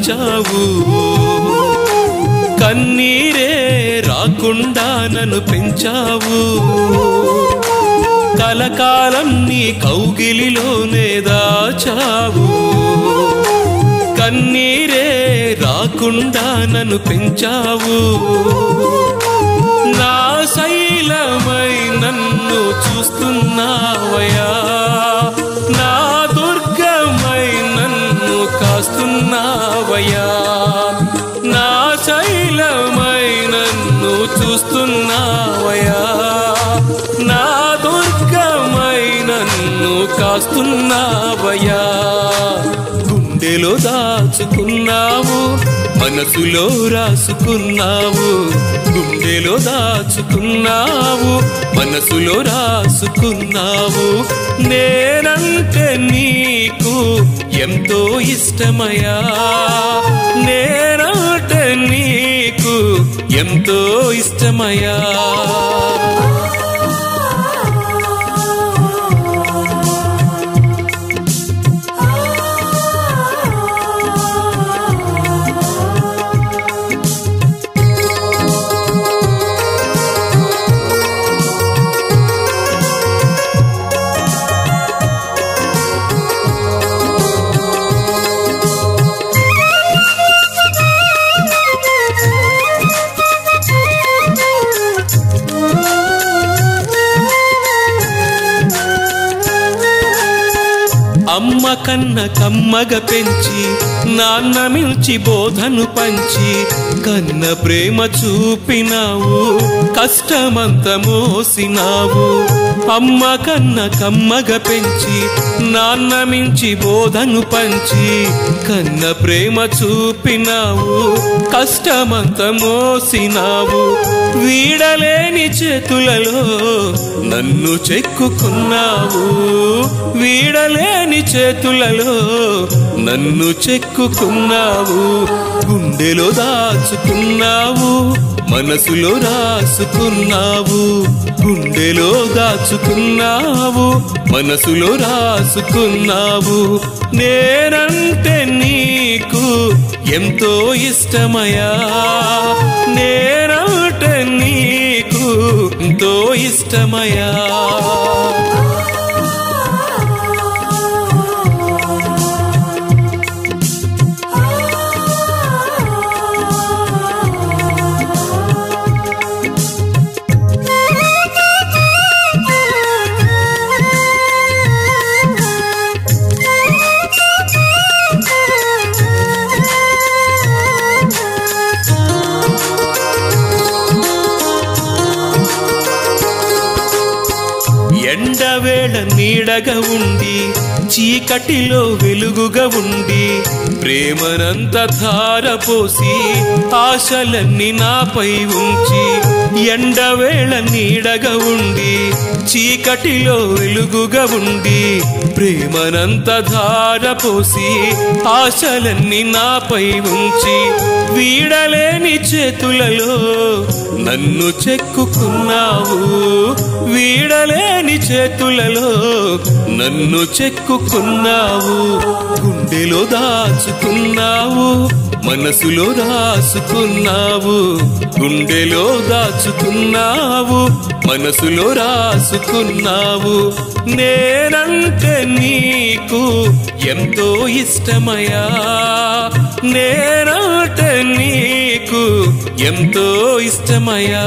దాచావు కన్నీరే రాకుండా నన్ను పెంచావు కలకాలం నీ కౌగిలిలోనే దాచావు కన్నీరే రాకుండా నన్ను పెంచావు నా శైలమై నన్ను చూస్తున్నావయ్యా నా దుర్గమై నన్ను కాస్తున్నావయ్యా నా శైలమై నన్ను చూస్తున్నావయ్యా నా దుర్గమై నన్ను కాస్తున్నావయ్యా గుండెలో దాచుకున్నావు మనసులో రాసుకున్నావు గుండెలో దాచుకున్నావు మనసులో రాసుకున్నావు నేనంటే నీకు ఎంతో ఇష్టమయ్యా నేనంటే నీకు ఎంతో ఇష్టమయ్యా అమ్మ కన్న కమ్మగ పెంచి నాన్న మిల్చి బోధను పంచి కన్న ప్రేమ చూపినావు కష్టమంత మోసినావు అమ్మ కన్న కమ్మగ పెంచి నాన్న మించి బోధను పంచి కన్న ప్రేమ చూపినావు కష్టమంత మోసినావు వీడలేని చేతులలో నన్ను చెక్కుకున్నావు వీడలేని చేతులలో నన్ను చెక్కుకున్నావు గుండెలో దాచుకున్నావు మనసులో రాసుకున్నావు గుండెలో దాచుకున్నావు మనసులో రాసుకున్నావు నేనంటే నీకు ఎంతో ఇష్టమయ్యా నేనంటే నీకు ఎంతో ఇష్టమయ్యా ఎండవేళ నీడగా ఉండి చీకటిలో వెలుగుగా ఉండి ప్రేమనంత ధారపోసి ఆశలన్నీ నాపై ఉంచి ఎండవేళ నీడగా ఉండి చీకటిలో వెలుగుగా ఉండి ప్రేమనంత ధారపోసి ఆశలన్నీ నాపై ఉంచి వీడలేని చేతులలో నన్ను చెక్కుకున్నావు వీడలేని చేతులలో నన్ను చెక్కుకున్నావు గుండెలో దాచుకున్నావు మనసులో రాసుకున్నావు గుండెలో దాచుకున్నావు మనసులో రాసుకున్నావు నేనంటే నీకు ఎంతో ఇష్టమయ్యా నేనంటే నీకు ఎంతో ఇష్టమయ్యా